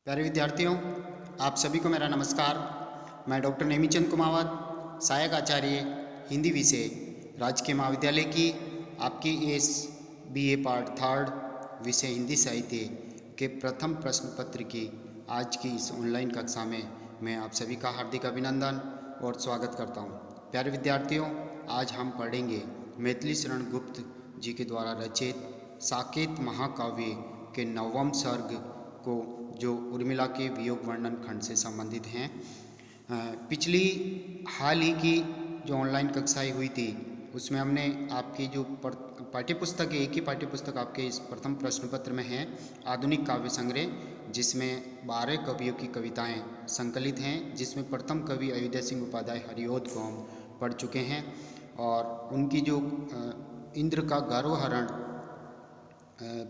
प्यारे विद्यार्थियों, आप सभी को मेरा नमस्कार। मैं डॉक्टर नेमीचंद कुमावत, सहायक आचार्य हिंदी विषय, राजकीय महाविद्यालय की आपकी इस बीए पार्ट थर्ड विषय हिंदी साहित्य के प्रथम प्रश्न पत्र की आज की इस ऑनलाइन कक्षा में मैं आप सभी का हार्दिक अभिनंदन और स्वागत करता हूं। प्यारे विद्यार्थियों, आज हम पढ़ेंगे मैथिली शरण गुप्त जी के द्वारा रचित साकेत महाकाव्य के नवम सर्ग को, जो उर्मिला के वियोग वर्णन खंड से संबंधित हैं। पिछली हाल ही की जो ऑनलाइन कक्षाएं हुई थी उसमें हमने आपकी जो पाठ्यपुस्तक है, एक ही पाठ्यपुस्तक आपके इस प्रथम प्रश्न पत्र में है, आधुनिक काव्य संग्रह, जिसमें 12 कवियों की कविताएं संकलित हैं, जिसमें प्रथम कवि अयोध्या सिंह उपाध्याय हरिऔध को हम पढ़ चुके हैं और उनकी जो इंद्र का गर्वहरण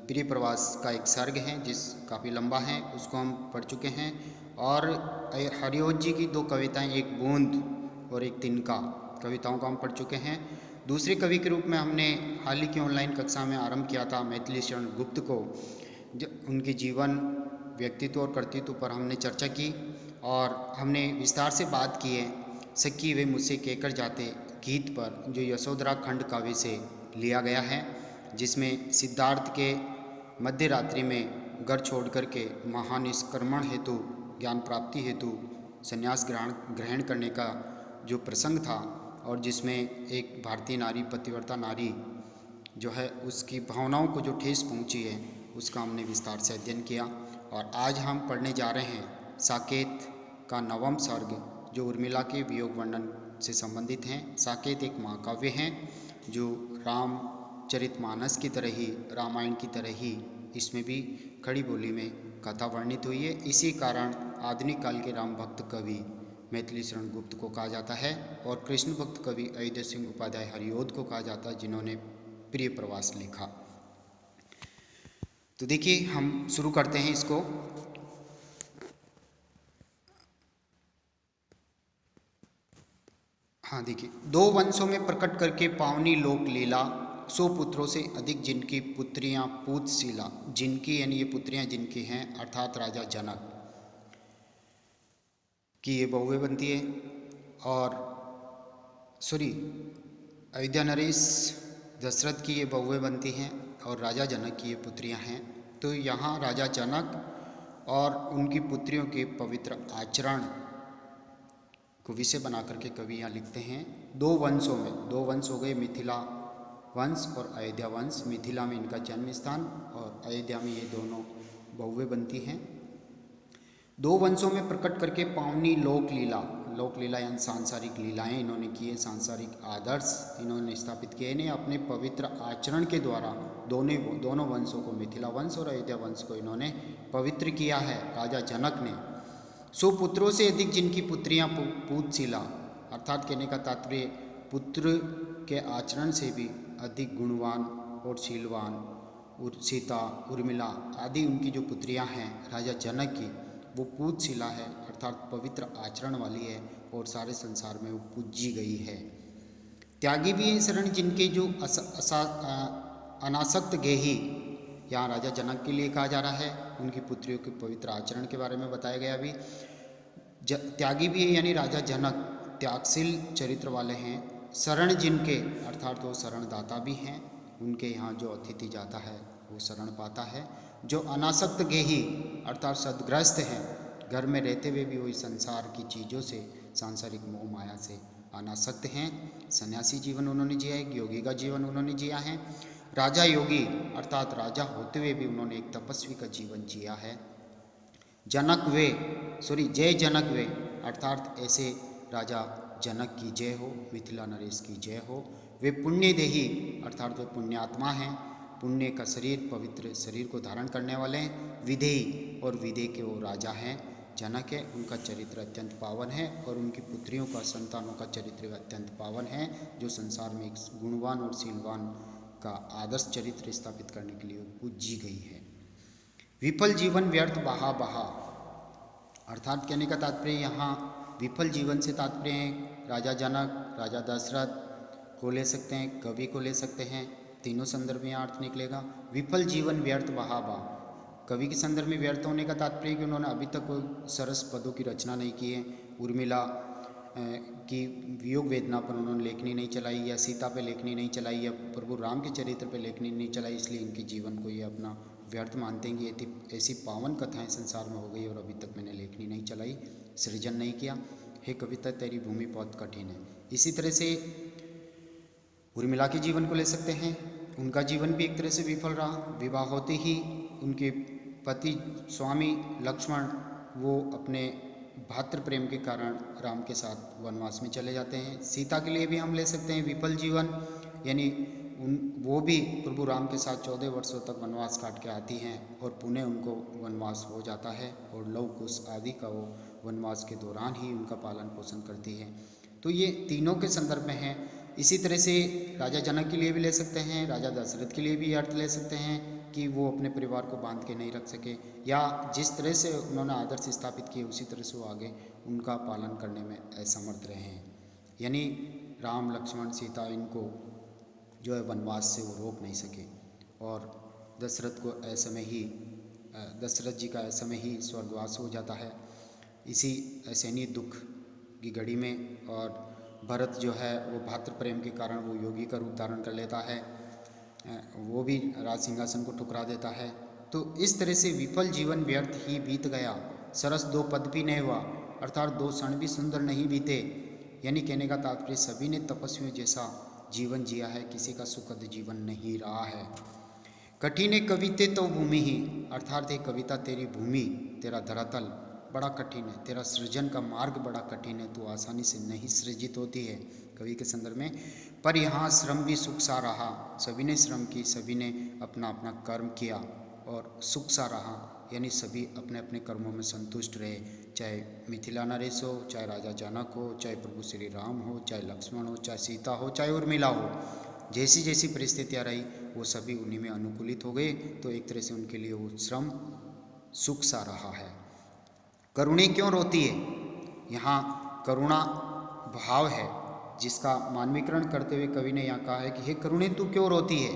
प्रिय प्रवास का एक सर्ग है जिस काफ़ी लंबा है, उसको हम पढ़ चुके हैं। और हरिऔध जी की 2 कविताएं, एक बूंद और एक तिनका कविताओं को हम पढ़ चुके हैं। दूसरे कवि के रूप में हमने हाल ही की ऑनलाइन कक्षा में आरंभ किया था मैथिली शरण गुप्त को। उनके जीवन, व्यक्तित्व और कर्तृत्व पर हमने चर्चा की और हमने विस्तार से बात की है सखी वे मुझसे कहकर जाते गीत पर, जो यशोधरा खंड काव्य से लिया गया है, जिसमें सिद्धार्थ के मध्य रात्रि में घर छोड़ करके महानिष्क्रमण हेतु, ज्ञान प्राप्ति हेतु संन्यास ग्रहण करने का जो प्रसंग था और जिसमें एक भारतीय नारी, पतिव्रता नारी जो है, उसकी भावनाओं को जो ठेस पहुंची है, उसका हमने विस्तार से अध्ययन किया। और आज हम पढ़ने जा रहे हैं साकेत का नवम सर्ग, जो उर्मिला के वियोग वर्णन से संबंधित हैं। साकेत एक महाकाव्य है जो रामचरितमानस की तरह ही, रामायण की तरह ही इसमें भी खड़ी बोली में कथा वर्णित हुई है। इसी कारण आधुनिक काल के राम भक्त कवि मैथिली शरण गुप्त को कहा जाता है और कृष्ण भक्त कवि अयोध्या सिंह उपाध्याय हरिऔध को कहा जाता है, जिन्होंने प्रिय प्रवास लिखा। तो देखिए, हम शुरू करते हैं इसको। हाँ, देखिए, 2 वंशों में प्रकट करके पावनी लोक लीला, 100 पुत्रों से अधिक जिनकी पुत्रियां पूतशीला। जिनकी यानी ये पुत्रियां जिनकी हैं, अर्थात राजा जनक की ये बहुएं बनती है। और अयोध्या नरेश दशरथ की ये बहुएं बनती हैं और राजा जनक की ये पुत्रियां हैं। तो यहाँ राजा जनक और उनकी पुत्रियों के पवित्र आचरण को विषय बना करके कवि यहाँ लिखते हैं। 2 वंशों में, 2 वंश हो गए, मिथिला वंश और अयोध्या वंश। मिथिला में इनका जन्म स्थान और अयोध्या में ये दोनों बहुएं बनती हैं। 2 वंशों में प्रकट करके पावनी लोक लीला, लोक लीला यानी सांसारिक लीलाएं इन्होंने की है, सांसारिक आदर्श इन्होंने स्थापित किए। इन्हें अपने पवित्र आचरण के द्वारा दोनों वंशों को, मिथिला वंश और अयोध्या वंश को इन्होंने पवित्र किया है राजा जनक ने। 100 पुत्रों से अधिक जिनकी पुत्रियां पूतशीला, अर्थात कहने का तात्पर्य पुत्र के आचरण से भी अधिक गुणवान और शीलवान सीता, उर्मिला आदि उनकी जो पुत्रियां हैं राजा जनक की, वो पूतशीला है, अर्थात पवित्र आचरण वाली है और सारे संसार में वो पूजी गई है। त्यागी भी है शरण जिनके जो अनासक्त गेही, यहाँ राजा जनक के लिए कहा जा रहा है, उनकी पुत्रियों के पवित्र आचरण के बारे में बताया गया। भी त्यागी भी है यानी राजा जनक त्यागशील चरित्र वाले हैं। शरण जिनके, अर्थात वो शरणदाता भी हैं, उनके यहाँ जो अतिथि जाता है वो शरण पाता है। जो अनासक्त गेही, अर्थात सदग्रस्त हैं, घर में रहते हुए भी वही संसार की चीज़ों से, सांसारिक मोह माया से अनासक्त हैं। सन्यासी जीवन उन्होंने जिया है, योगी का जीवन उन्होंने जिया है। राजा योगी, अर्थात राजा होते हुए भी उन्होंने एक तपस्वी का जीवन जिया है। जनक वे, जय जनक वे, अर्थात ऐसे राजा जनक की जय हो, मिथिला नरेश की जय हो। वे पुण्यदेही, अर्थात वे पुण्यात्मा हैं, पुण्य का शरीर, पवित्र शरीर को धारण करने वाले हैं। विधेयी, और विधेय के वो राजा हैं, जनक है, उनका चरित्र अत्यंत पावन है और उनकी पुत्रियों का, संतानों का चरित्र अत्यंत पावन है, जो संसार में एक गुणवान और शीलवान का आदर्श चरित्र स्थापित करने के लिए पूजी गई है। विफल जीवन व्यर्थ बहा बहा, अर्थात कहने का तात्पर्य यहाँ विफल जीवन से तात्पर्य है राजा जनक, राजा दशरथ को ले सकते हैं, कवि को ले सकते हैं, तीनों संदर्भ में अर्थ निकलेगा। विफल जीवन व्यर्थ बहा बहा, कवि के संदर्भ में व्यर्थ होने का तात्पर्य कि उन्होंने अभी तक कोई सरस पदों की रचना नहीं की है। उर्मिला की वियोग वेदना पर उन्होंने लेखनी नहीं चलाई, या सीता पे लेखनी नहीं चलाई, या प्रभु राम के चरित्र पे लेखनी नहीं चलाई, इसलिए इनके जीवन को ये अपना व्यर्थ मानते हैं कि ऐसी पावन कथाएं संसार में हो गई और अभी तक मैंने लेखनी नहीं चलाई, सृजन नहीं किया। हे कविता तेरी भूमि बहुत कठिन है। इसी तरह से उर्मिला के जीवन को ले सकते हैं। उनका जीवन भी एक तरह से विफल रहा। विवाह होते ही उनके पति स्वामी लक्ष्मण वो अपने भातृ प्रेम के कारण राम के साथ वनवास में चले जाते हैं। सीता के लिए भी हम ले सकते हैं विफल जीवन, यानी वो भी प्रभु राम के साथ 14 वर्षों तक वनवास काट के आती हैं और पुनः उनको वनवास हो जाता है और लव कुश आदि का वो वनवास के दौरान ही उनका पालन पोषण करती है। तो ये तीनों के संदर्भ में हैं। इसी तरह से राजा जनक के लिए भी ले सकते हैं, राजा दशरथ के लिए भी अर्थ ले सकते हैं कि वो अपने परिवार को बांध के नहीं रख सके, या जिस तरह से उन्होंने आदर्श स्थापित किए उसी तरह से वो आगे उनका पालन करने में असमर्थ रहे हैं। यानी राम लक्ष्मण सीता इनको जो है वनवास से वो रोक नहीं सके, और दशरथ को ऐसे में ही दशरथ जी का ऐसे में ही स्वर्गवास हो जाता है इसी असहनीय दुख की घड़ी में। और भरत जो है वो भातृ प्रेम के कारण वो योगी का रूप धारण कर लेता है, वो भी राज सिंहासन को ठुकरा देता है। तो इस तरह से विफल जीवन व्यर्थ ही बीत गया। सरस 2 पद भी नहीं हुआ, अर्थात 2 क्षण भी सुंदर नहीं बीते। यानी कहने का तात्पर्य सभी ने तपस्वियों जैसा जीवन जिया है, किसी का सुखद जीवन नहीं रहा है। कठिन कविते तो भूमि ही, अर्थात ये कविता तेरी भूमि, तेरा धरातल बड़ा कठिन है, तेरा सृजन का मार्ग बड़ा कठिन है, तो आसानी से नहीं सृजित होती है कवि के संदर्भ में। पर यहाँ श्रम भी सुख सा रहा, सभी ने श्रम की, सभी ने अपना अपना कर्म किया और सुख सा रहा, यानी सभी अपने अपने कर्मों में संतुष्ट रहे। चाहे मिथिला नरेश हो, चाहे राजा जनक हो, चाहे प्रभु श्री राम हो, चाहे लक्ष्मण हो, चाहे सीता हो, चाहे उर्मिला हो, जैसी जैसी परिस्थितियाँ रही वो सभी उन्हीं में अनुकूलित हो गए। तो एक तरह से उनके लिए वो श्रम सुख सा रहा है। करुणी क्यों रोती है? यहाँ करुणा भाव है जिसका मानवीकरण करते हुए कवि ने यहाँ कहा है कि हे करुणे तू क्यों रोती है?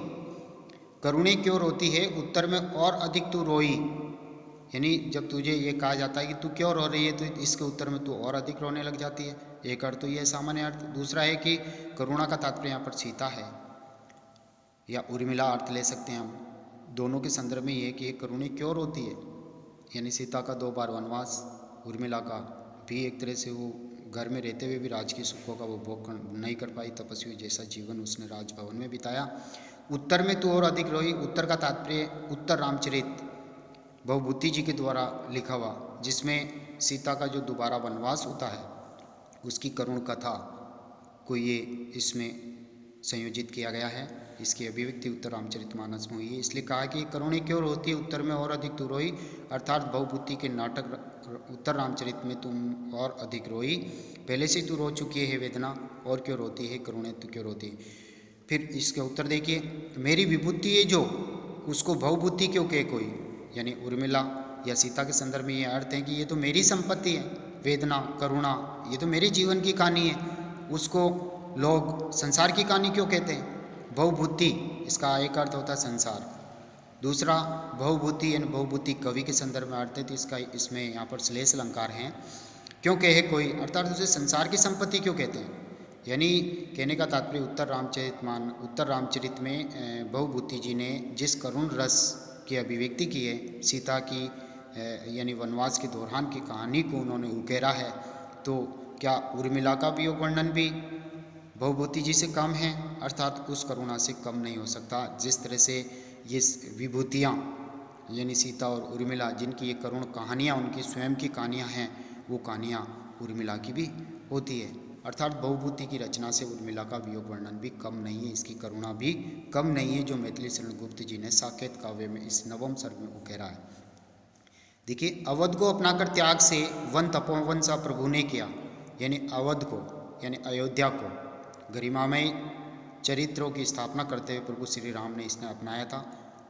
करुणे क्यों रोती है? उत्तर में और अधिक तू रोई, यानी जब तुझे ये कहा जाता है कि तू क्यों रो रही है, तो इसके उत्तर में तू और अधिक रोने लग जाती है। एक अर्थ तो ये सामान्य अर्थ। दूसरा है कि करुणा का तात्पर्य यहाँ पर सीता है या उर्मिला अर्थ ले सकते हैं हम। दोनों के संदर्भ में ये कि ये करुणे क्यों रोती है, यानी सीता का 2 बार वनवास, उर्मिला का भी एक तरह से वो घर में रहते हुए भी राज की सुखों का वो भोग नहीं कर पाई, तपस्वी जैसा जीवन उसने राजभवन में बिताया। उत्तर में तू और अधिक रोई, उत्तर का तात्पर्य उत्तर रामचरित भवभूति जी के द्वारा लिखा हुआ, जिसमें सीता का जो दोबारा वनवास होता है उसकी करुण कथा को ये इसमें संयोजित किया गया है। इसकी अभिव्यक्ति उत्तर रामचरितमानस में हुई है। इसलिए कहा कि करुणे क्यों रोती है, उत्तर में और अधिक तू रोई, अर्थात भवभूति के नाटक उत्तर रामचरित में तुम और अधिक रोई। पहले से तू रो चुकी है वेदना, और क्यों रोती है करुणे, तू क्यों रोती है? फिर इसके उत्तर देखिए, मेरी विभूति है जो, उसको भवभूति क्यों कहे कोई, यानी उर्मिला या सीता के संदर्भ में ये अर्थ है कि ये तो मेरी संपत्ति है, वेदना करुणा ये तो मेरे जीवन की कहानी है, उसको लोग संसार की कहानी क्यों कहते हैं? भवभूति इसका एक अर्थ होता है संसार, दूसरा भवभूति यानी भवभूति कवि के संदर्भ में अर्थ है, तो इसका इसमें यहाँ पर श्लेष अलंकार हैं। क्यों कहे कोई, अर्थात उसे संसार की संपत्ति क्यों कहते हैं? यानी कहने का तात्पर्य उत्तर रामचरित में भवभूति जी ने जिस करुण रस की अभिव्यक्ति की है, सीता की यानी वनवास के दौरान की कहानी को उन्होंने उकेरा है, तो क्या उर्मिला का वियोग वर्णन भी भवभूति जी से कम है? अर्थात उस करुणा से कम नहीं हो सकता। जिस तरह से ये विभूतियाँ यानी सीता और उर्मिला जिनकी ये करुण कहानियाँ उनकी स्वयं की कहानियाँ हैं, वो कहानियाँ उर्मिला की भी होती है। अर्थात भवभूति की रचना से उर्मिला का वियोग वर्णन भी कम नहीं है, इसकी करुणा भी कम नहीं है, जो मैथिली शरण गुप्त जी ने साकेत काव्य में इस 9वें सर्ग में उकेरा है। देखिए, अवध को अपनाकर त्याग से वन तपोवन सा प्रभु ने किया, यानी अवध को यानी अयोध्या को गरिमामय चरित्रों की स्थापना करते हुए प्रभु श्री राम ने इसने अपनाया था।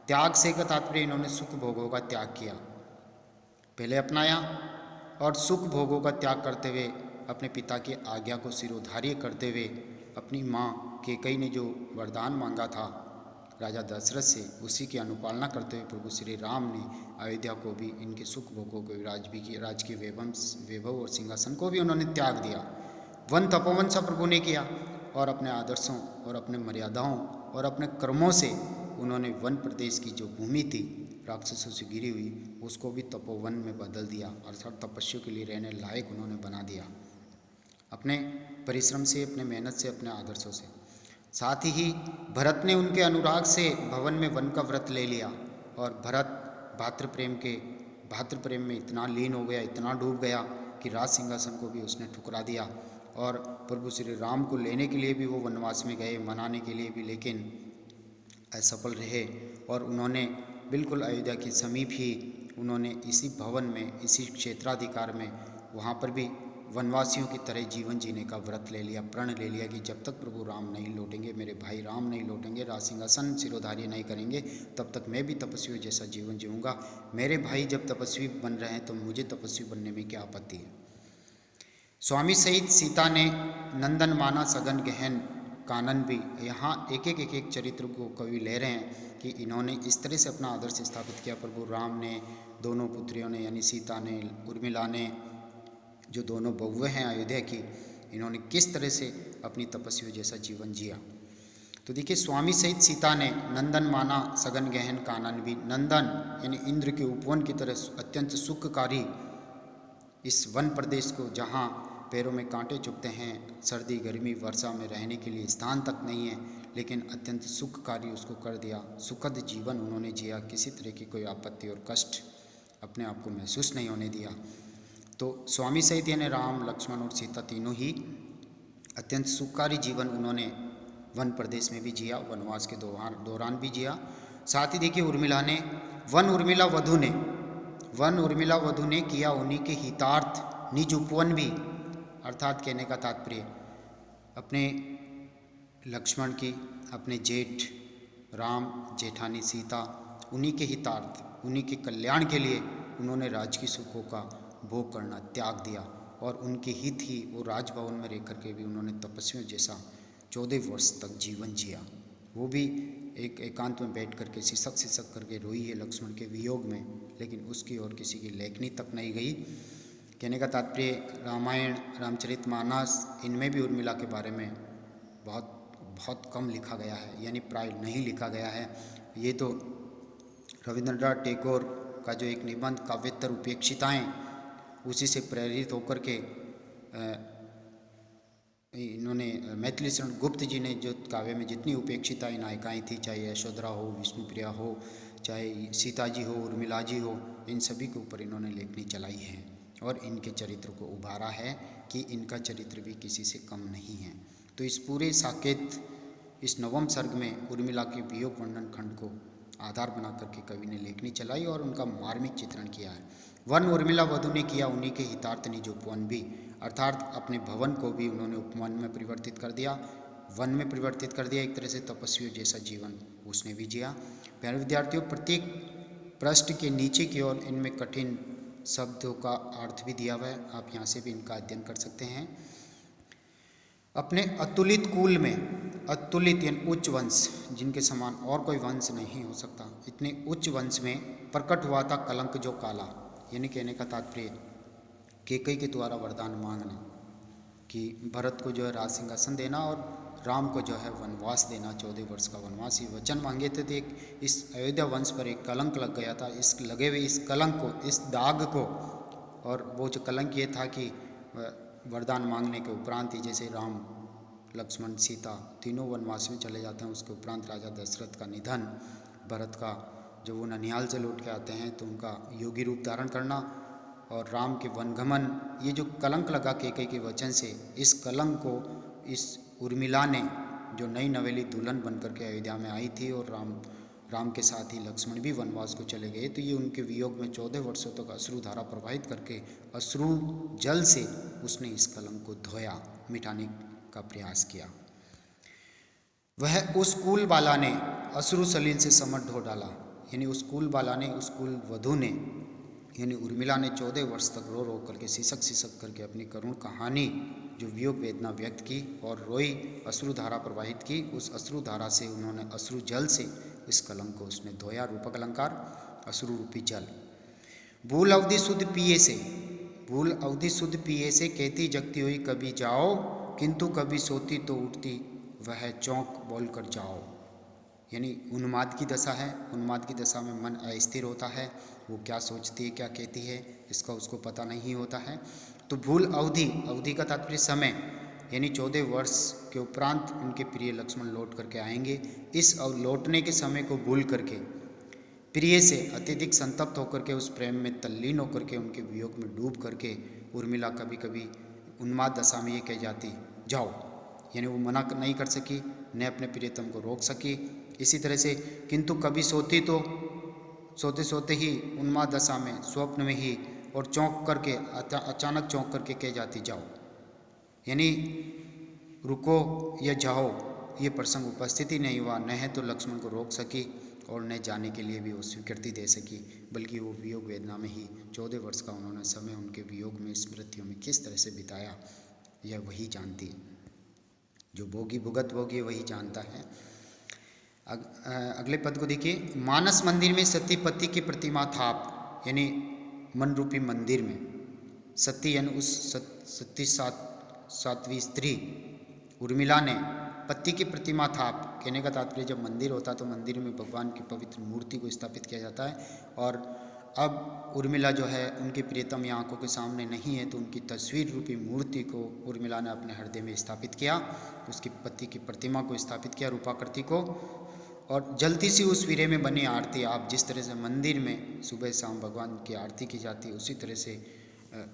त्याग से का तात्पर्य इन्होंने सुख भोगों का त्याग किया, पहले अपनाया और सुख भोगों का त्याग करते हुए अपने पिता की आज्ञा को सिरोधार्य करते हुए अपनी माँ कैकेयी ने जो वरदान मांगा था राजा दशरथ से, उसी की अनुपालना करते हुए प्रभु श्री राम ने अयोध्या को भी, इनके सुख भोगों को, राजकीय वैभव और सिंहासन को भी उन्होंने त्याग दिया। वन तपोवन सा प्रभु ने किया और अपने आदर्शों और अपने मर्यादाओं और अपने कर्मों से उन्होंने वन प्रदेश की जो भूमि थी राक्षसों से घिरी हुई, उसको भी तपोवन में बदल दिया, अर्थात तपस्या के लिए रहने लायक उन्होंने बना दिया, अपने परिश्रम से, अपने मेहनत से, अपने आदर्शों से। साथ ही भरत ने उनके अनुराग से भवन में वन का व्रत ले लिया और भरत भातृप्रेम में इतना लीन हो गया, इतना डूब गया कि राज सिंहासन को भी उसने ठुकरा दिया और प्रभु श्री राम को लेने के लिए भी वो वनवास में गए, मनाने के लिए भी, लेकिन असफल रहे। और उन्होंने बिल्कुल अयोध्या के समीप ही उन्होंने इसी भवन में, इसी क्षेत्राधिकार में, वहाँ पर भी वनवासियों की तरह जीवन जीने का व्रत ले लिया, प्रण ले लिया कि जब तक प्रभु राम नहीं लौटेंगे, मेरे भाई राम नहीं लौटेंगे, राज सिंहासन सिरोधार्य नहीं करेंगे, तब तक मैं भी तपस्वी जैसा जीवन जीऊँगा। मेरे भाई जब तपस्वी बन रहे हैं तो मुझे तपस्वी बनने में क्या आपत्ति है। स्वामी सहित सीता ने नंदन माना सघन गहन कानन भी। यहाँ एक एक चरित्र को कवि ले रहे हैं कि इन्होंने इस तरह से अपना आदर्श स्थापित किया। प्रभु राम ने, दोनों पुत्रियों ने यानी सीता ने, उर्मिला ने, जो दोनों बहुएं हैं अयोध्या की, इन्होंने किस तरह से अपनी तपस्वियों जैसा जीवन जिया। तो देखिए, स्वामी सहित सीता ने नंदन माना सघन गहन कानन भी। नंदन यानी इंद्र के उपवन की तरह अत्यंत सुखकारी इस वन प्रदेश को, जहाँ पैरों में कांटे चुभते हैं, सर्दी गर्मी वर्षा में रहने के लिए स्थान तक नहीं है, लेकिन अत्यंत सुखकारी उसको कर दिया। सुखद जीवन उन्होंने जिया, किसी तरह की कोई आपत्ति और कष्ट अपने आप को महसूस नहीं होने दिया। तो स्वामी सहित यानी राम, लक्ष्मण और सीता तीनों ही अत्यंत सुखकारी जीवन उन्होंने वन प्रदेश में भी जिया, वनवास के दौरान भी जिया। साथ ही देखिए, उर्मिला ने, वन उर्मिला वधु ने किया उन्हीं के हितार्थ निज उपवन भी। अर्थात कहने का तात्पर्य, अपने लक्ष्मण की, अपने जेठ राम, जेठानी सीता, उन्हीं के हितार्थ, उन्हीं के कल्याण के लिए उन्होंने राजकीय सुखों का भोग करना त्याग दिया और उनके हित ही वो राजभवन में रह करके भी उन्होंने तपस्वियों जैसा 14 वर्ष तक जीवन जिया। वो भी एक एकांत में बैठ करके सिसक करके रोई है लक्ष्मण के वियोग में, लेकिन उसकी और किसी की लेखनी तक नहीं गई। कहने का तात्पर्य, रामायण, रामचरितमानस, इनमें भी उर्मिला के बारे में बहुत कम लिखा गया है, यानी प्राय नहीं लिखा गया है। ये तो रविंद्रनाथ टैगोर का जो एक निबंध काव्यतर उपेक्षिताएँ, उसी से प्रेरित होकर के इन्होंने, मैथिली शरण गुप्त जी ने जो काव्य में जितनी उपेक्षिताएँ नायिकाएँ थी, चाहे यशोधरा हो, विष्णुप्रिया हो, चाहे सीता जी हो, उर्मिला जी हो, इन सभी के ऊपर इन्होंने लेखनी चलाई है और इनके चरित्र को उभारा है कि इनका चरित्र भी किसी से कम नहीं है। तो इस पूरे साकेत, इस नवम सर्ग में उर्मिला के वियोग वर्णन खंड को आधार बना करके कवि ने लेखनी चलाई और उनका मार्मिक चित्रण किया है। वन उर्मिला वधु ने किया उन्हीं के हितार्थ निज उपवन भी। अर्थात अपने भवन को भी उन्होंने उपवन में परिवर्तित कर दिया, वन में परिवर्तित कर दिया। एक तरह से तपस्वियों जैसा जीवन उसने भी जिया। प्यारे विद्यार्थियों, प्रत्येक पृष्ठ के नीचे की ओर इनमें कठिन शब्दों का अर्थ भी दिया हुआ है, आप यहाँ से भी इनका अध्ययन कर सकते हैं। अपने अतुलित कुल में, अतुलित यानी उच्च वंश, जिनके समान और कोई वंश नहीं हो सकता, इतने उच्च वंश में प्रकट हुआ था कलंक जो काला। यानी कहने का तात्पर्य, कैकेयी के द्वारा वरदान मांगना कि भरत को जो है राज सिंहासन देना और राम को जो है वनवास देना, 14 वर्ष का वनवास, ये वचन मांगे थे। तो एक इस अयोध्या वंश पर एक कलंक लग गया था। इस लगे हुए इस कलंक को, इस दाग को, और वो जो कलंक ये था कि वरदान मांगने के उपरांत ही, जैसे राम, लक्ष्मण, सीता तीनों वनवास में चले जाते हैं, उसके उपरांत राजा दशरथ का निधन, भरत का जब वो ननिहाल से लौट के आते हैं तो उनका योगी रूप धारण करना और राम के वनगमन, ये जो कलंक लगा कैकेयी के वचन से, इस कलंक को इस उर्मिला ने, जो नई नवेली दुल्हन बनकर के अयोध्या में आई थी और राम के साथ ही लक्ष्मण भी वनवास को चले गए, तो ये उनके वियोग में 14 वर्षों तक अश्रु धारा प्रवाहित करके अश्रु जल से उसने इस कलंक को धोया, मिटाने का प्रयास किया। वह उस कुल बाला ने अश्रु सलील से समट धो डाला, यानी उस कुल बाला ने, उस कुल वधु ने यानी उर्मिला ने 14 वर्ष तक रो रो करके सिसक करके अपनी करुण कहानी जो वियोग वेदना व्यक्त की और रोई, अश्रुधारा प्रवाहित की। उस अश्रुधारा से उन्होंने अश्रु जल से इस कलंक को उसने धोया। रूपक अलंकार अश्रु रूपी जल। भूल अवधि शुद्ध पिए से, भूल अवधि शुद्ध पिए से कहती जगती हुई कभी जाओ, किंतु कभी सोती तो उठती वह चौंक बोल कर जाओ। यानी उन्माद की दशा है, उन्माद की दशा में मन अस्थिर होता है, वो क्या सोचती है क्या कहती है इसका उसको पता नहीं होता है। तो भूल अवधि, अवधि का तात्पर्य समय, यानी 14 वर्ष के उपरांत उनके प्रिय लक्ष्मण लौट करके आएंगे। इस लौटने के समय को भूल करके प्रिय से अत्यधिक संतप्त होकर के उस प्रेम में तल्लीन होकर के उनके वियोग में डूब करके उर्मिला कभी कभी उन्माद दशा में ये कह जाती जाओ, यानी वो मना नहीं कर सकी, न अपने प्रियतम को रोक सकी। इसी तरह से किंतु कभी सोती तो सोते सोते ही उन्माद दशा में स्वप्न में ही और चौंक करके अचानक चौंक करके कह जाती जाओ, यानी रुको या जाओ ये प्रसंग उपस्थित ही नहीं हुआ। न है तो लक्ष्मण को रोक सकी और न जाने के लिए भी वो स्वीकृति दे सकी, बल्कि वो वियोग वेदना में ही 14 वर्ष का उन्होंने समय उनके वियोग में स्मृतियों में किस तरह से बिताया यह वही जानती है। जो भोगी भुगत भोगी वही जानता है। अगले पद को देखिए। मानस मंदिर में सती पति की प्रतिमा थाप, यानी मन रूपी मंदिर में सती यानी उस सती सातवीं स्त्री उर्मिला ने पति की प्रतिमा थाप, कहने का तात्पर्य जब मंदिर होता तो मंदिर में भगवान की पवित्र मूर्ति को स्थापित किया जाता है। और अब उर्मिला जो है उनके प्रियतम यहाँ आंखों के सामने नहीं है, तो उनकी तस्वीर रूपी मूर्ति को उर्मिला ने अपने हृदय में स्थापित किया, उसकी पति की प्रतिमा को स्थापित किया, रूपाकृति को। और जल्दी सी उस वीरे में बनी आरती, आप जिस तरह से मंदिर में सुबह शाम भगवान की आरती की जाती है, उसी तरह से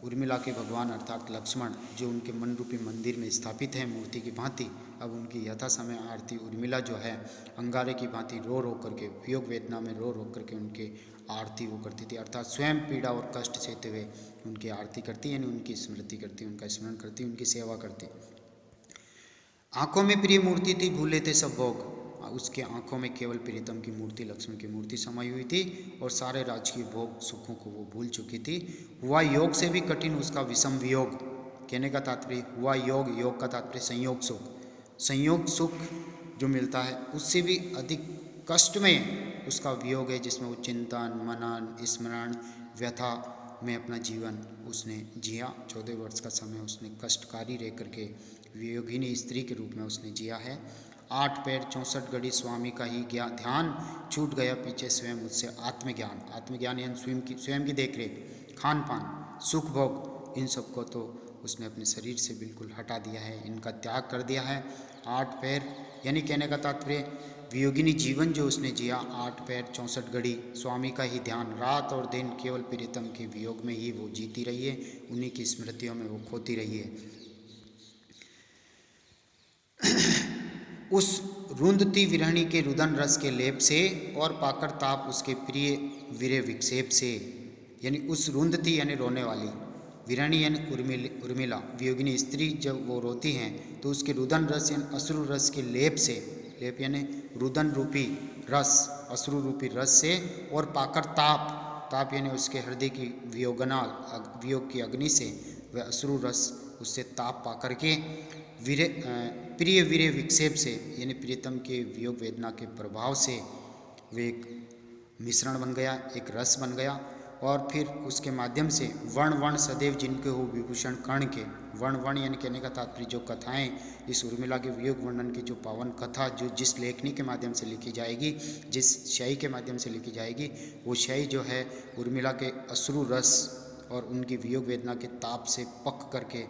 उर्मिला के भगवान अर्थात लक्ष्मण जो उनके मन रूपी मंदिर में स्थापित है मूर्ति की भांति, अब उनकी यथा समय आरती उर्मिला जो है अंगारे की भांति रो रो करके वियोग वेदना में रो रो करके उनके आरती वो करती थी, अर्थात स्वयं पीड़ा और कष्ट सहते हुए उनकी आरती करती, यानी उनकी स्मृति करती, उनका स्मरण करती, उनकी सेवा करती। आंखों में प्रिय मूर्ति थी, भूले थे सब भोग, उसके आंखों में केवल प्रीतम की मूर्ति, लक्ष्मण की मूर्ति समाई हुई थी और सारे राजकीय भोग सुखों को वो भूल चुकी थी। हुआ योग से भी कठिन उसका विषम वियोग, कहने का तात्पर्य हुआ योग, योग का तात्पर्य संयोग सुख, संयोग सुख जो मिलता है उससे भी अधिक कष्टमय उसका वियोग है, जिसमें वो चिंतन मनन स्मरण व्यथा में अपना जीवन उसने जिया। 14 वर्ष का समय उसने कष्टकारी रह करके वियोगिनी स्त्री के रूप में उसने जिया है। 8 पैर 64 घड़ी स्वामी का ही ध्यान, छूट गया पीछे स्वयं मुझसे आत्मज्ञान, आत्मज्ञान यानी स्वयं की देखरेख, खान पान सुख भोग, इन सबको तो उसने अपने शरीर से बिल्कुल हटा दिया है, इनका त्याग कर दिया है। 8 पैर यानी कहने का तात्पर्य वियोगिनी जीवन जो उसने जिया, 8 पैर 64 घड़ी स्वामी का ही ध्यान, रात और दिन केवल प्रीतम के वियोग में ही वो जीती रही है, उन्हीं की स्मृतियों में वो खोती रही है। उस रुंधती विरहणी के रुदन रस के लेप से और पाकर ताप उसके प्रिय वीरे विक्षेप से, यानी उस रुंधती यानी रोने वाली, विरहणी यानी उर्मिला वियोगिनी स्त्री जब वो रोती हैं तो उसके रुदन रस यानी अश्रु रस के लेप से, लेप यानी रुदन रूपी रस अश्रु रूपी रस से, और पाकर ताप, ताप यानी उसके हृदय की वियोग की अग्नि से वह अश्रु रस उससे ताप पा करके प्रिय वीरे विक्षेप से यानी प्रियतम के वियोग वेदना के प्रभाव से वे एक मिश्रण बन गया, एक रस बन गया। और फिर उसके माध्यम से वर्ण सदैव जिनके हो विभूषण कर्ण के, वर्ण यानी कहने का तात्पर्य जो कथाएं इस उर्मिला के वियोग वर्णन की जो पावन कथा जो जिस लेखनी के माध्यम से लिखी जाएगी, जिस शाही के माध्यम से लिखी जाएगी, वो शाही जो है उर्मिला के अश्रु रस और उनकी वियोग वेदना के ताप से पक करके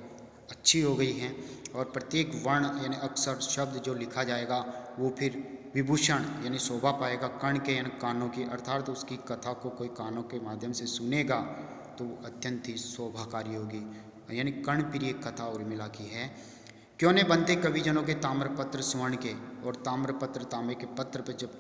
अच्छी हो गई हैं। और प्रत्येक वर्ण यानी अक्षर शब्द जो लिखा जाएगा वो फिर विभूषण यानी शोभा पाएगा कर्ण के यानी कानों की, अर्थात उसकी कथा को कोई कानों के माध्यम से सुनेगा तो वो अत्यंत ही शोभाकारी होगी, यानी कर्णप्रिय कथा उर्मिला की है। क्यों ने बनते कविजनों के ताम्रपत्र स्वर्ण के। और ताम्रपत्र तांबे के पत्र पे जब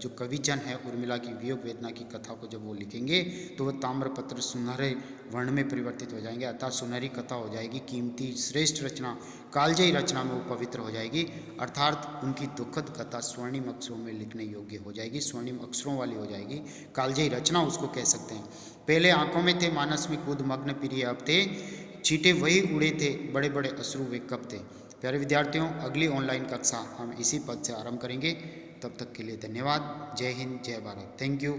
जो कविजन है उर्मिला की वियोग वेदना की कथा को जब वो लिखेंगे तो वह ताम्रपत्र सुनहरे वर्ण में परिवर्तित हो जाएंगे, अर्थात सुनहरी कथा हो जाएगी, कीमती श्रेष्ठ रचना कालजयी रचना में वो पवित्र हो जाएगी, अर्थात उनकी दुखद कथा स्वर्णिम अक्षरों में लिखने योग्य हो जाएगी, स्वर्णिम अक्षरों वाली हो जाएगी, कालजयी रचना उसको कह सकते हैं। पहले आंखों में थे मानस में कूद मग्न प्रिय अब थे, चींटे वही उड़े थे बड़े बड़े अश्रु वे कब थे। प्यारे विद्यार्थियों, अगली ऑनलाइन कक्षा हम इसी पद से आरंभ करेंगे। तब तक के लिए धन्यवाद। जय हिंद, जय भारत। Thank you.